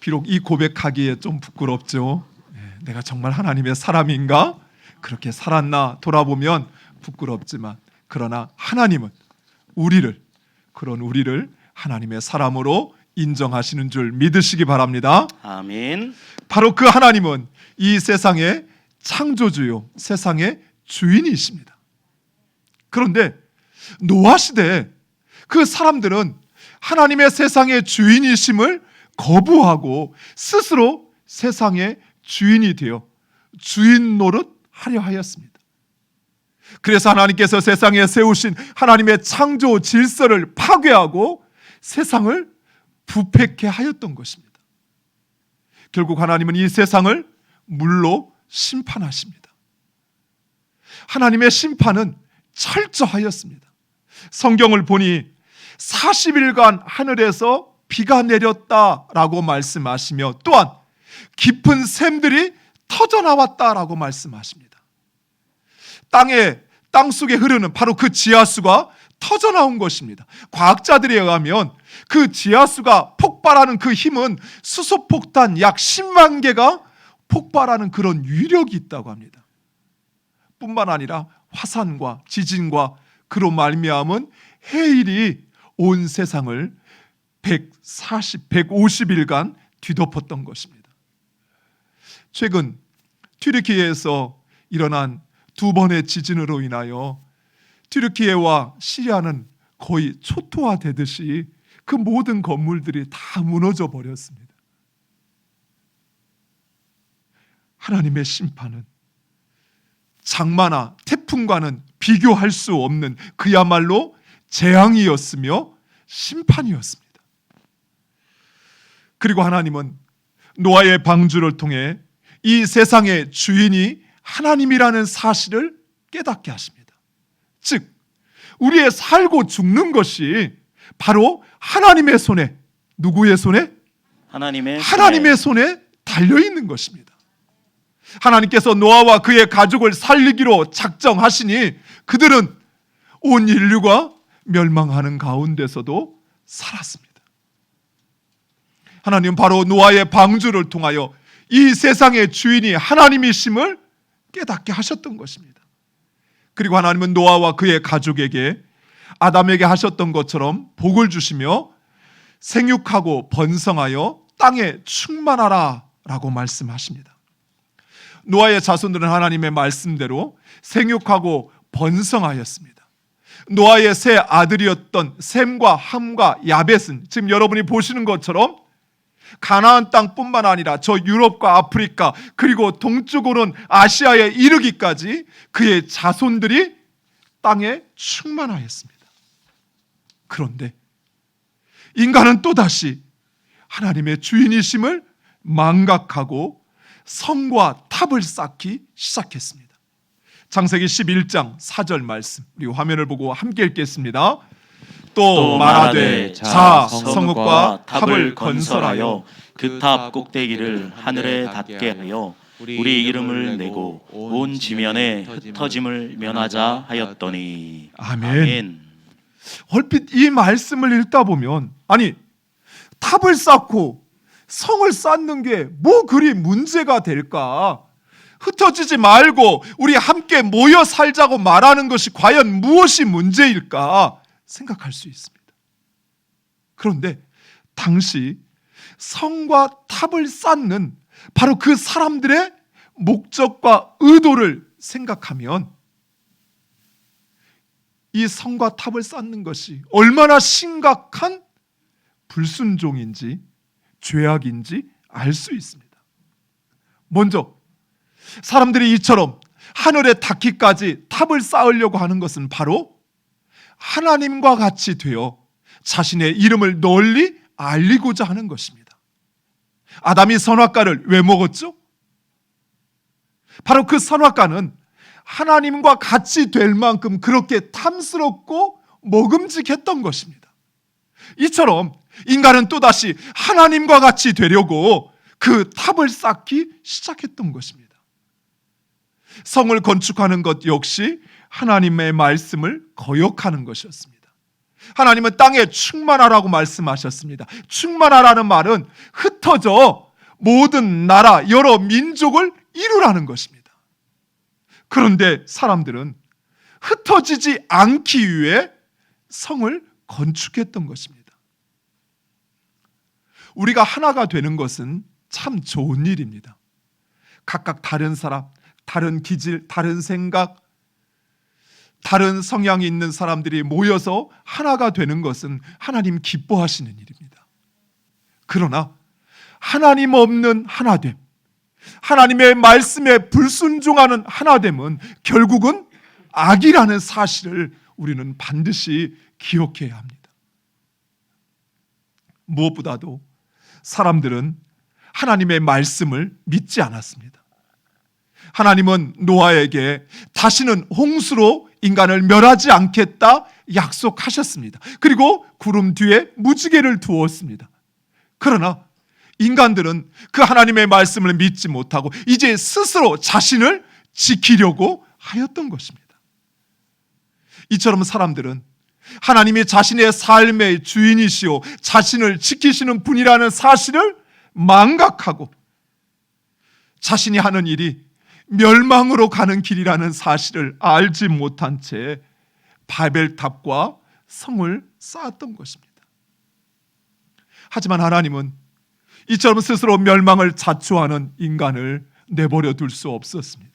비록 이 고백하기에 좀 부끄럽죠. 내가 정말 하나님의 사람인가? 그렇게 살았나 돌아보면 부끄럽지만, 그러나 하나님은 그런 우리를 하나님의 사람으로 인정하시는 줄 믿으시기 바랍니다. 아멘. 바로 그 하나님은 이 세상의 창조주요, 세상의 주인이십니다. 그런데 노아 시대에 그 사람들은 하나님의 세상의 주인이심을 거부하고 스스로 세상의 주인이 되어 주인 노릇 하려 하였습니다. 그래서 하나님께서 세상에 세우신 하나님의 창조 질서를 파괴하고 세상을 부패케 하였던 것입니다. 결국 하나님은 이 세상을 물로 심판하십니다. 하나님의 심판은 철저하였습니다. 성경을 보니 40일간 하늘에서 비가 내렸다라고 말씀하시며, 또한 깊은 샘들이 터져나왔다라고 말씀하십니다. 땅 속에 흐르는 바로 그 지하수가 터져나온 것입니다. 과학자들에 의하면 그 지하수가 폭발하는 그 힘은 수소폭탄 약 10만 개가 폭발하는 그런 위력이 있다고 합니다. 뿐만 아니라 화산과 지진과 그로 말미암은 해일이 온 세상을 150일간 뒤덮었던 것입니다. 최근 튀르키예에서 일어난 2번의 지진으로 인하여 튀르키예와 시리아는 거의 초토화되듯이 그 모든 건물들이 다 무너져 버렸습니다. 하나님의 심판은 장마나 태풍과는 비교할 수 없는 그야말로 재앙이었으며 심판이었습니다. 그리고 하나님은 노아의 방주를 통해 이 세상의 주인이 하나님이라는 사실을 깨닫게 하십니다. 즉, 우리의 살고 죽는 것이 바로 하나님의 손에, 누구의 손에? 하나님의 손에 달려있는 것입니다. 하나님께서 노아와 그의 가족을 살리기로 작정하시니 그들은 온 인류가 멸망하는 가운데서도 살았습니다. 하나님은 바로 노아의 방주를 통하여 이 세상의 주인이 하나님이심을 깨닫게 하셨던 것입니다. 그리고 하나님은 노아와 그의 가족에게 아담에게 하셨던 것처럼 복을 주시며 생육하고 번성하여 땅에 충만하라 라고 말씀하십니다. 노아의 자손들은 하나님의 말씀대로 생육하고 번성하였습니다. 노아의 세 아들이었던 셈과 함과 야벳은 지금 여러분이 보시는 것처럼 가나안 땅뿐만 아니라 저 유럽과 아프리카 그리고 동쪽으로는 아시아에 이르기까지 그의 자손들이 땅에 충만하였습니다. 그런데 인간은 또다시 하나님의 주인이심을 망각하고 성과 탑을 쌓기 시작했습니다. 창세기 11장 4절 말씀, 우리 화면을 보고 함께 읽겠습니다. 또 말하되 자 성읍과 탑을 건설하여 그 탑 꼭대기를 하늘에 닿게 하여 우리 이름을 내고 온 지면에 흩어짐을 면하자 하였더니. 아멘. 얼핏 이 말씀을 읽다 보면, 아니 탑을 쌓고 성을 쌓는 게 뭐 그리 문제가 될까? 흩어지지 말고 우리 함께 모여 살자고 말하는 것이 과연 무엇이 문제일까 생각할 수 있습니다. 그런데 당시 성과 탑을 쌓는 바로 그 사람들의 목적과 의도를 생각하면 이 성과 탑을 쌓는 것이 얼마나 심각한 불순종인지 죄악인지 알 수 있습니다. 먼저 사람들이 이처럼 하늘에 닿기까지 탑을 쌓으려고 하는 것은 바로 하나님과 같이 되어 자신의 이름을 널리 알리고자 하는 것입니다. 아담이 선악과를 왜 먹었죠? 바로 그 선악과는 하나님과 같이 될 만큼 그렇게 탐스럽고 먹음직했던 것입니다. 이처럼 인간은 또다시 하나님과 같이 되려고 그 탑을 쌓기 시작했던 것입니다. 성을 건축하는 것 역시 하나님의 말씀을 거역하는 것이었습니다. 하나님은 땅에 충만하라고 말씀하셨습니다. 충만하라는 말은 흩어져 모든 나라, 여러 민족을 이루라는 것입니다. 그런데 사람들은 흩어지지 않기 위해 성을 건축했던 것입니다. 우리가 하나가 되는 것은 참 좋은 일입니다. 각각 다른 사람, 다른 기질, 다른 생각, 다른 성향이 있는 사람들이 모여서 하나가 되는 것은 하나님 기뻐하시는 일입니다. 그러나 하나님 없는 하나됨, 하나님의 말씀에 불순종하는 하나됨은 결국은 악이라는 사실을 우리는 반드시 기억해야 합니다. 무엇보다도 사람들은 하나님의 말씀을 믿지 않았습니다. 하나님은 노아에게 다시는 홍수로 인간을 멸하지 않겠다 약속하셨습니다. 그리고 구름 뒤에 무지개를 두었습니다. 그러나 인간들은 그 하나님의 말씀을 믿지 못하고 이제 스스로 자신을 지키려고 하였던 것입니다. 이처럼 사람들은 하나님이 자신의 삶의 주인이시오 자신을 지키시는 분이라는 사실을 망각하고 자신이 하는 일이 멸망으로 가는 길이라는 사실을 알지 못한 채 바벨탑과 성을 쌓았던 것입니다. 하지만 하나님은 이처럼 스스로 멸망을 자초하는 인간을 내버려 둘 수 없었습니다.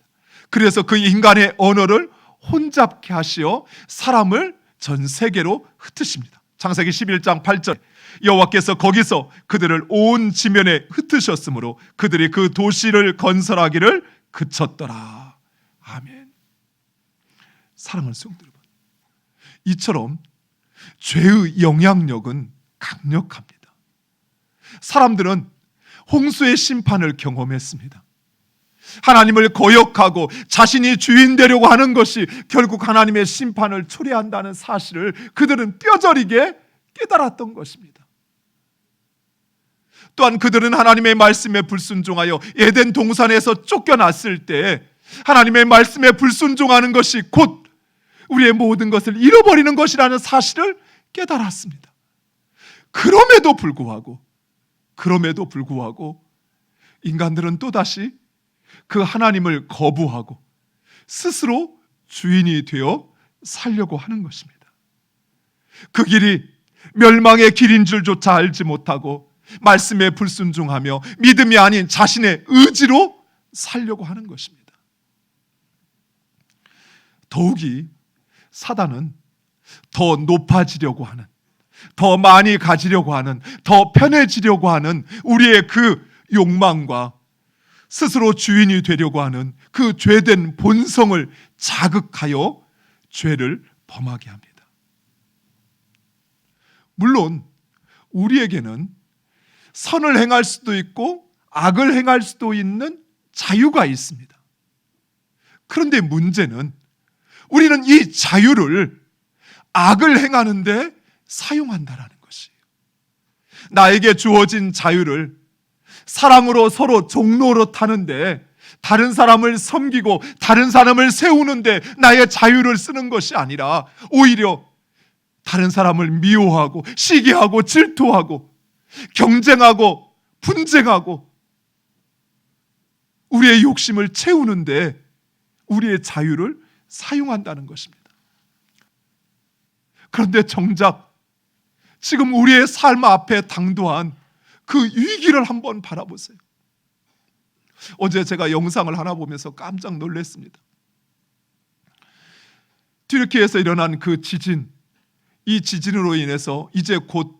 그래서 그 인간의 언어를 혼잡케 하시어 사람을 전 세계로 흩으십니다. 창세기 11장 8절 여호와께서 거기서 그들을 온 지면에 흩으셨으므로 그들이 그 도시를 건설하기를 그쳤더라. 아멘. 사랑하는 성도 여러분, 이처럼 죄의 영향력은 강력합니다. 사람들은 홍수의 심판을 경험했습니다. 하나님을 거역하고 자신이 주인 되려고 하는 것이 결국 하나님의 심판을 초래한다는 사실을 그들은 뼈저리게 깨달았던 것입니다. 또한 그들은 하나님의 말씀에 불순종하여 에덴 동산에서 쫓겨났을 때 하나님의 말씀에 불순종하는 것이 곧 우리의 모든 것을 잃어버리는 것이라는 사실을 깨달았습니다. 그럼에도 불구하고 인간들은 또다시 그 하나님을 거부하고 스스로 주인이 되어 살려고 하는 것입니다. 그 길이 멸망의 길인 줄조차 알지 못하고 말씀에 불순종하며 믿음이 아닌 자신의 의지로 살려고 하는 것입니다. 더욱이 사단은 더 높아지려고 하는, 더 많이 가지려고 하는, 더 편해지려고 하는 우리의 그 욕망과 스스로 주인이 되려고 하는 그 죄된 본성을 자극하여 죄를 범하게 합니다. 물론 우리에게는 선을 행할 수도 있고 악을 행할 수도 있는 자유가 있습니다. 그런데 문제는 우리는 이 자유를 악을 행하는데 사용한다라는 것이에요. 나에게 주어진 자유를 사랑으로 서로 종로로 타는데, 다른 사람을 섬기고 다른 사람을 세우는데 나의 자유를 쓰는 것이 아니라 오히려 다른 사람을 미워하고 시기하고 질투하고 경쟁하고 분쟁하고 우리의 욕심을 채우는데 우리의 자유를 사용한다는 것입니다. 그런데 정작 지금 우리의 삶 앞에 당도한 그 위기를 한번 바라보세요. 어제 제가 영상을 하나 보면서 깜짝 놀랐습니다. 튀르키예에서 일어난 그 지진, 이 지진으로 인해서 이제 곧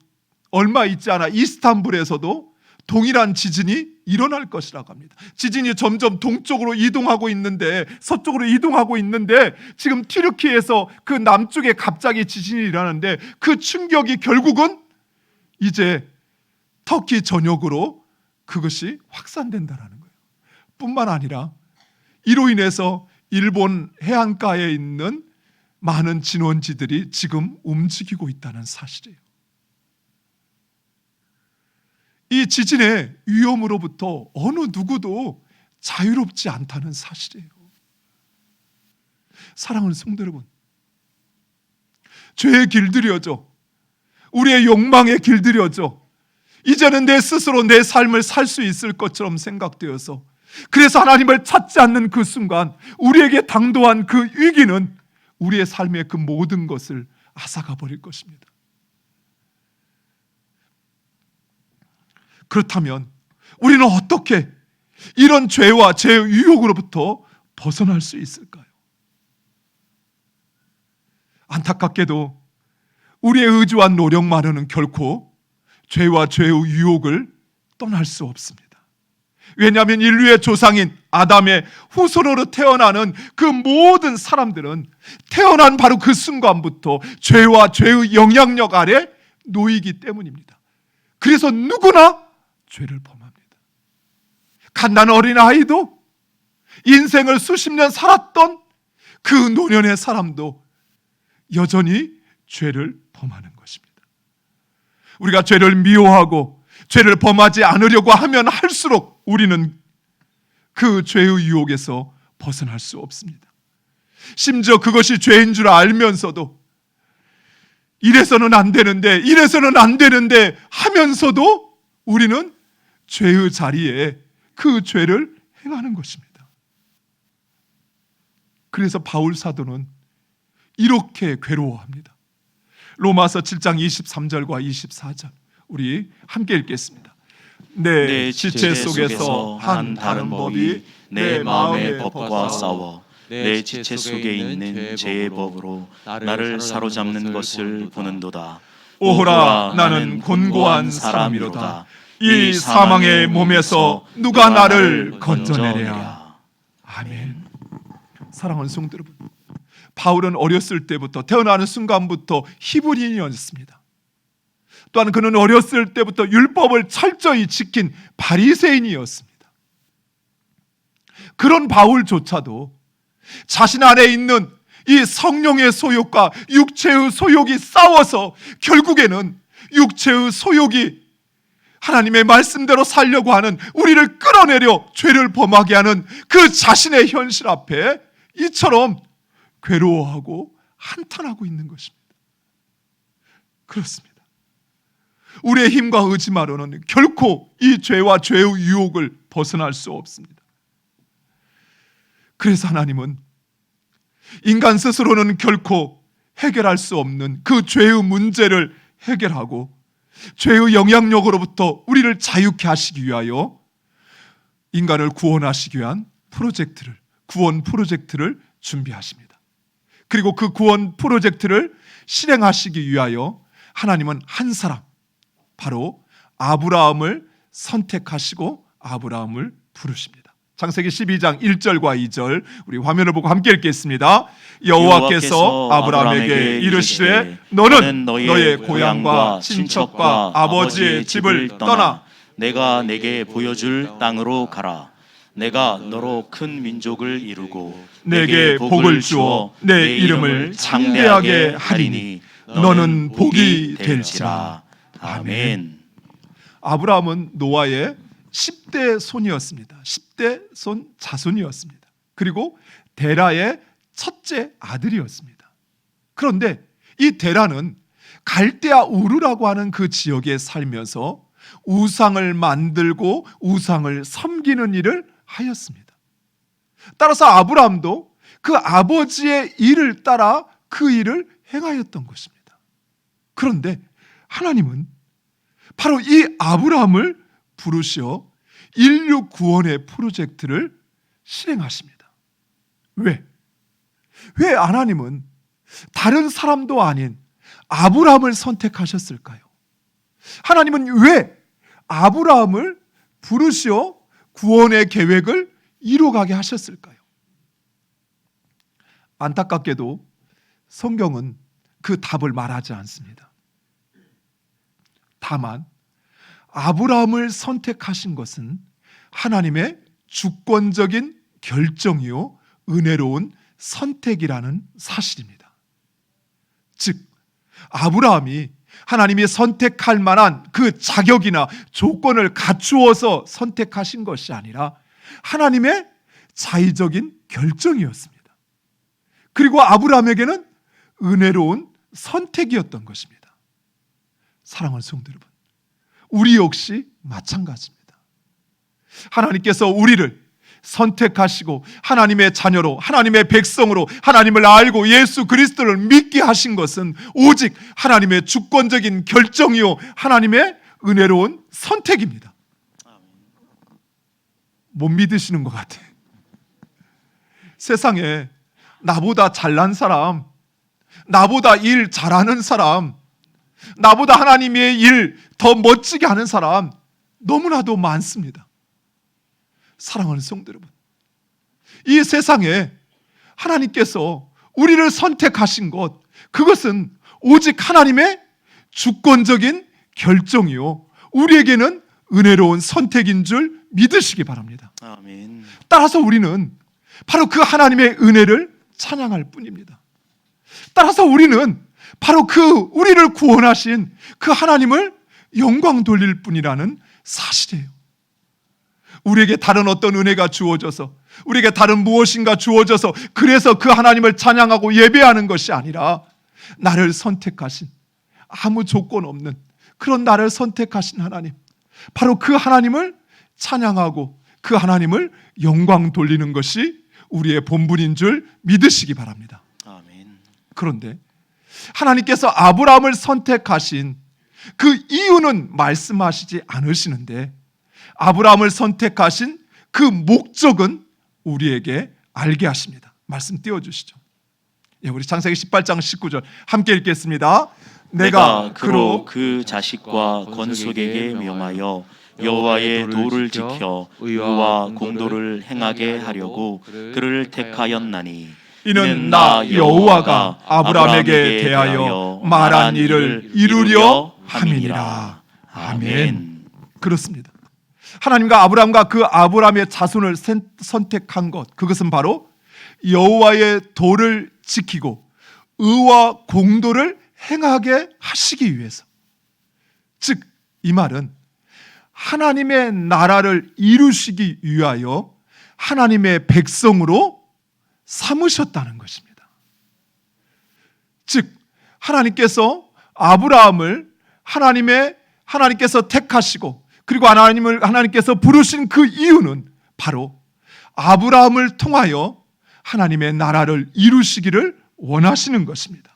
얼마 있지 않아 이스탄불에서도 동일한 지진이 일어날 것이라고 합니다. 지진이 점점 동쪽으로 이동하고 있는데, 서쪽으로 이동하고 있는데 지금 튀르키예에서 그 남쪽에 갑자기 지진이 일어나는데 그 충격이 결국은 이제 터키 전역으로 그것이 확산된다라는 거예요. 뿐만 아니라 이로 인해서 일본 해안가에 있는 많은 진원지들이 지금 움직이고 있다는 사실이에요. 이 지진의 위험으로부터 어느 누구도 자유롭지 않다는 사실이에요. 사랑하는 성도 여러분, 죄에 길들여져 우리의 욕망에 길들여져 이제는 내 스스로 내 삶을 살 수 있을 것처럼 생각되어서, 그래서 하나님을 찾지 않는 그 순간 우리에게 당도한 그 위기는 우리의 삶의 그 모든 것을 앗아가 버릴 것입니다. 그렇다면 우리는 어떻게 이런 죄와 죄의 유혹으로부터 벗어날 수 있을까요? 안타깝게도 우리의 의지와 노력만으로는 결코 죄와 죄의 유혹을 떠날 수 없습니다. 왜냐하면 인류의 조상인 아담의 후손으로 태어나는 그 모든 사람들은 태어난 바로 그 순간부터 죄와 죄의 영향력 아래 놓이기 때문입니다. 그래서 누구나 죄를 범합니다. 갓난 어린아이도, 인생을 수십 년 살았던 그 노년의 사람도 여전히 죄를 범하는 것입니다. 우리가 죄를 미워하고 죄를 범하지 않으려고 하면 할수록 우리는 그 죄의 유혹에서 벗어날 수 없습니다. 심지어 그것이 죄인 줄 알면서도 이래서는 안 되는데 하면서도 우리는 죄의 자리에 그 죄를 행하는 것입니다. 그래서 바울 사도는 이렇게 괴로워합니다. 로마서 7장 23절과 24절 우리 함께 읽겠습니다. 내 지체 속에서 한 다른 법이 내 마음의 법과 싸워 내 지체 속에 있는 죄의 법으로 나를 사로잡는 것을 보는도다. 오호라, 나는 곤고한 사람이로다. 이 사망의 몸에서 누가 나를 건져내랴. 아멘. 사랑하는 성도 여러분, 바울은 어렸을 때부터, 태어나는 순간부터 히브리인이었습니다. 또한 그는 어렸을 때부터 율법을 철저히 지킨 바리새인이었습니다. 그런 바울조차도 자신 안에 있는 이 성령의 소욕과 육체의 소욕이 싸워서 결국에는 육체의 소욕이 하나님의 말씀대로 살려고 하는, 우리를 끌어내려 죄를 범하게 하는 그 자신의 현실 앞에 이처럼 괴로워하고 한탄하고 있는 것입니다. 그렇습니다. 우리의 힘과 의지만으로는 결코 이 죄와 죄의 유혹을 벗어날 수 없습니다. 그래서 하나님은 인간 스스로는 결코 해결할 수 없는 그 죄의 문제를 해결하고 죄의 영향력으로부터 우리를 자유케 하시기 위하여 인간을 구원하시기 위한 구원 프로젝트를 준비하십니다. 그리고 그 구원 프로젝트를 실행하시기 위하여 하나님은 한 사람, 바로 아브라함을 선택하시고 아브라함을 부르십니다. 창세기 12장 1절과 2절 우리 화면을 보고 함께 읽겠습니다. 여호와께서 아브라함에게 이르시되 너는 너의 고향과 친척과 아버지의 집을 떠나 내가 내게 보여줄 땅으로 가라. 내가 너로 큰 민족을 이루고 내게 복을 주어 내 이름을 창대하게 하리니 너는 복이 될지라. 아멘. 아브라함은 노아의 10대 손이었습니다. 10대 손 자손이었습니다. 그리고 데라의 첫째 아들이었습니다. 그런데 이 데라는 갈대아 우르라고 하는 그 지역에 살면서 우상을 만들고 우상을 섬기는 일을 하였습니다. 따라서 아브라함도 그 아버지의 일을 따라 그 일을 행하였던 것입니다. 그런데 하나님은 바로 이 아브라함을 부르시어 인류 구원의 프로젝트를 실행하십니다. 왜 하나님은 다른 사람도 아닌 아브라함을 선택하셨을까요? 하나님은 왜 아브라함을 부르시어 구원의 계획을 이루어가게 하셨을까요? 안타깝게도 성경은 그 답을 말하지 않습니다. 다만 아브라함을 선택하신 것은 하나님의 주권적인 결정이요 은혜로운 선택이라는 사실입니다. 즉 아브라함이 하나님이 선택할 만한 그 자격이나 조건을 갖추어서 선택하신 것이 아니라 하나님의 자의적인 결정이었습니다. 그리고 아브라함에게는 은혜로운 선택이었던 것입니다. 사랑하는 성도 여러분, 우리 역시 마찬가지입니다. 하나님께서 우리를 선택하시고 하나님의 자녀로, 하나님의 백성으로, 하나님을 알고 예수 그리스도를 믿게 하신 것은 오직 하나님의 주권적인 결정이요 하나님의 은혜로운 선택입니다. 못 믿으시는 것 같아요. 세상에 나보다 잘난 사람, 나보다 일 잘하는 사람, 나보다 하나님의 일 더 멋지게 하는 사람 너무나도 많습니다. 사랑하는 성도 여러분, 이 세상에 하나님께서 우리를 선택하신 것, 그것은 오직 하나님의 주권적인 결정이요 우리에게는 은혜로운 선택인 줄 믿으시기 바랍니다. 아멘. 따라서 우리는 바로 그 하나님의 은혜를 찬양할 뿐입니다. 따라서 우리는 바로 그 우리를 구원하신 그 하나님을 영광 돌릴 뿐이라는 사실이에요. 우리에게 다른 어떤 은혜가 주어져서, 우리에게 다른 무엇인가 주어져서 그래서 그 하나님을 찬양하고 예배하는 것이 아니라 나를 선택하신, 아무 조건 없는 그런 나를 선택하신 하나님, 바로 그 하나님을 찬양하고 그 하나님을 영광 돌리는 것이 우리의 본분인 줄 믿으시기 바랍니다. 아멘. 그런데 하나님께서 아브라함을 선택하신 그 이유는 말씀하시지 않으시는데 아브라함을 선택하신 그 목적은 우리에게 알게 하십니다. 말씀 띄워주시죠. 예, 우리 창세기 18장 19절 함께 읽겠습니다. 내가 그로 그 자식과 건속에게 명하여 여호와의 도를 지켜 의와 공도를 행하게 하려고 그를 택하였나니 이는 나 여호와가 아브라함에게 대하여 말한 일을 이루려 함이니라. 아멘. 그렇습니다. 하나님과 아브라함과 그 아브라함의 자손을 선택한 것, 그것은 바로 여호와의 도를 지키고 의와 공도를 행하게 하시기 위해서, 즉 이 말은 하나님의 나라를 이루시기 위하여 하나님의 백성으로 삼으셨다는 것입니다. 즉 하나님께서 아브라함을 하나님께서 택하시고 그리고 하나님께서 부르신 그 이유는 바로 아브라함을 통하여 하나님의 나라를 이루시기를 원하시는 것입니다.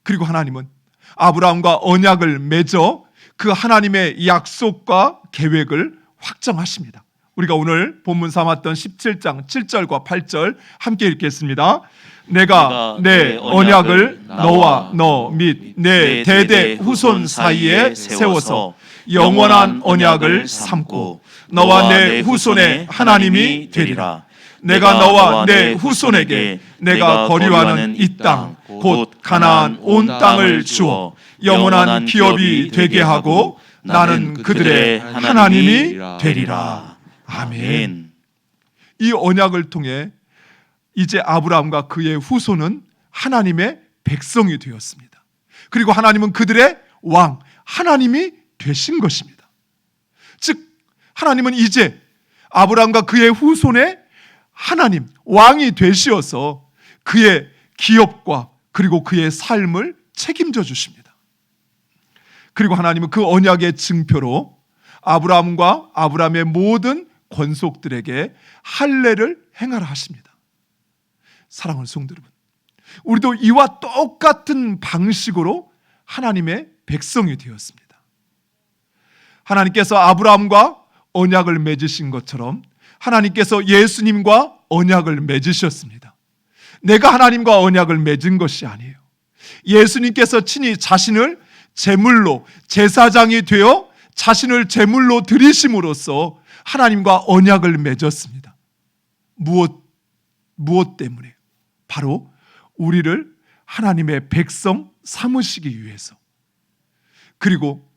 그리고 하나님은 아브라함과 언약을 맺어 그 하나님의 약속과 계획을 확정하십니다. 우리가 오늘 본문 삼았던 17장 7절과 8절 함께 읽겠습니다. 내가 내 언약을 너와 너 및 내 대대 후손 사이에 세워서 영원한 언약을 삼고 너와 내 후손의 하나님이 되리라. 내가 너와 내 후손에게 내가 거류하는 이 땅 곧 가나안 온 땅을 주어 영원한 기업이 되게 하고 나는 그들의 하나님이 되리라. 아멘. 이 언약을 통해 이제 아브라함과 그의 후손은 하나님의 백성이 되었습니다. 그리고 하나님은 그들의 왕, 하나님이 되신 것입니다. 즉 하나님은 이제 아브라함과 그의 후손의 하나님, 왕이 되시어서 그의 기업과 그리고 그의 삶을 책임져 주십니다. 그리고 하나님은 그 언약의 증표로 아브라함과 아브라함의 모든 권속들에게 할례를 행하라 하십니다. 사랑하는 성도 여러분, 우리도 이와 똑같은 방식으로 하나님의 백성이 되었습니다. 하나님께서 아브라함과 언약을 맺으신 것처럼 하나님께서 예수님과 언약을 맺으셨습니다. 내가 하나님과 언약을 맺은 것이 아니에요. 예수님께서 친히 자신을 제물로, 제사장이 되어 자신을 제물로 드리심으로써 하나님과 언약을 맺었습니다. 무엇 때문에? 바로 우리를 하나님의 백성 삼으시기 위해서. 그리고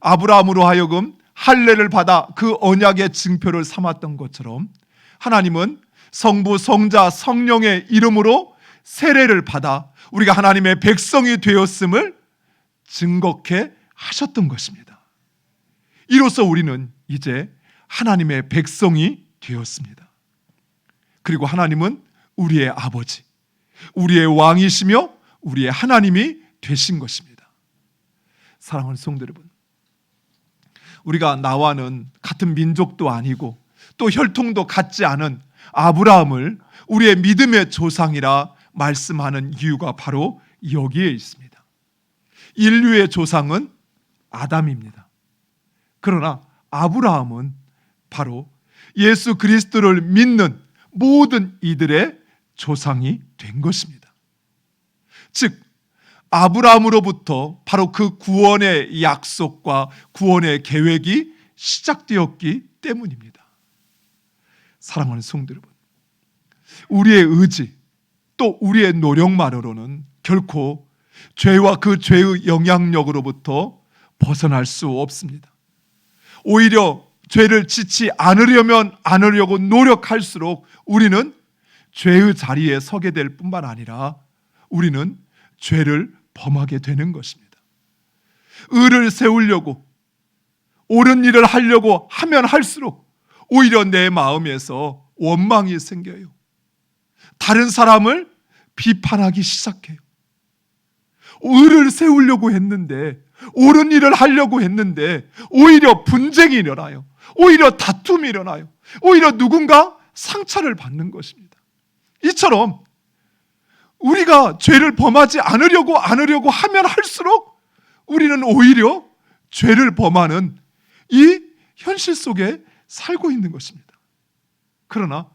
아브라함으로 하여금 할례를 받아 그 언약의 증표를 삼았던 것처럼 하나님은 성부, 성자, 성령의 이름으로 세례를 받아 우리가 하나님의 백성이 되었음을 증거케 하셨던 것입니다. 이로써 우리는 이제 하나님의 백성이 되었습니다. 그리고 하나님은 우리의 아버지, 우리의 왕이시며 우리의 하나님이 되신 것입니다. 사랑하는 성도 여러분, 우리가 나와는 같은 민족도 아니고 또 혈통도 같지 않은 아브라함을 우리의 믿음의 조상이라 말씀하는 이유가 바로 여기에 있습니다. 인류의 조상은 아담입니다. 그러나 아브라함은 바로 예수 그리스도를 믿는 모든 이들의 조상이 된 것입니다. 즉 아브라함으로부터 바로 그 구원의 약속과 구원의 계획이 시작되었기 때문입니다. 사랑하는 성도 여러분, 우리의 의지 또 우리의 노력만으로는 결코 죄와 그 죄의 영향력으로부터 벗어날 수 없습니다. 오히려 죄를 짓지 않으려고 노력할수록 우리는 죄의 자리에 서게 될 뿐만 아니라 우리는 죄를 범하게 되는 것입니다. 의를 세우려고 옳은 일을 하려고 하면 할수록 오히려 내 마음에서 원망이 생겨요. 다른 사람을 비판하기 시작해요. 의를 세우려고 했는데, 옳은 일을 하려고 했는데 오히려 분쟁이 일어나요. 오히려 다툼이 일어나요. 오히려 누군가 상처를 받는 것입니다. 이처럼 우리가 죄를 범하지 않으려고 하면 할수록 우리는 오히려 죄를 범하는 이 현실 속에 살고 있는 것입니다. 그러나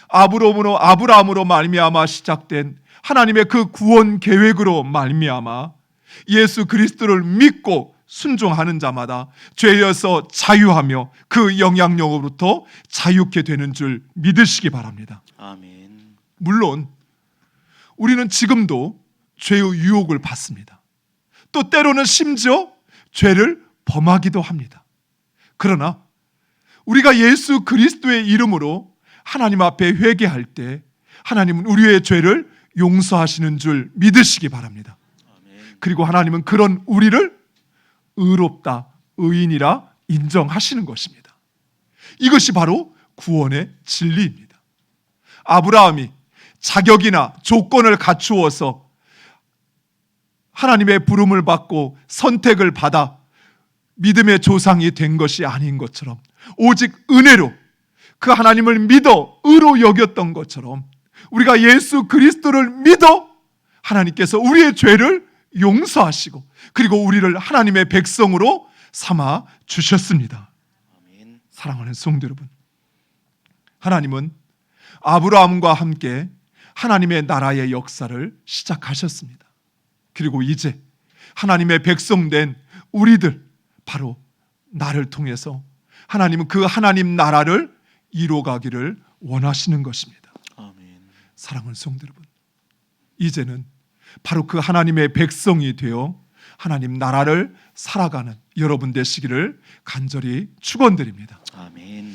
아브라함으로 말미암아 시작된 하나님의 그 구원 계획으로 말미암아 예수 그리스도를 믿고 순종하는 자마다 죄에서 자유하며 그 영향력으로부터 자유케 되는 줄 믿으시기 바랍니다. 아멘. 물론 우리는 지금도 죄의 유혹을 받습니다. 또 때로는 심지어 죄를 범하기도 합니다. 그러나 우리가 예수 그리스도의 이름으로 하나님 앞에 회개할 때 하나님은 우리의 죄를 용서하시는 줄 믿으시기 바랍니다. 아멘. 그리고 하나님은 그런 우리를 의롭다, 의인이라 인정하시는 것입니다. 이것이 바로 구원의 진리입니다. 아브라함이 자격이나 조건을 갖추어서 하나님의 부름을 받고 선택을 받아 믿음의 조상이 된 것이 아닌 것처럼 오직 은혜로 그 하나님을 믿어 의로 여겼던 것처럼 우리가 예수 그리스도를 믿어 하나님께서 우리의 죄를 용서하시고 그리고 우리를 하나님의 백성으로 삼아 주셨습니다. 아멘. 사랑하는 성도 여러분, 하나님은 아브라함과 함께 하나님의 나라의 역사를 시작하셨습니다. 그리고 이제 하나님의 백성된 우리들, 바로 나를 통해서 하나님은 그 하나님 나라를 이루어가기를 원하시는 것입니다. 아멘. 사랑하는 성도 여러분, 이제는 바로 그 하나님의 백성이 되어 하나님 나라를 살아가는 여러분 되시기를 간절히 축원드립니다. 아멘.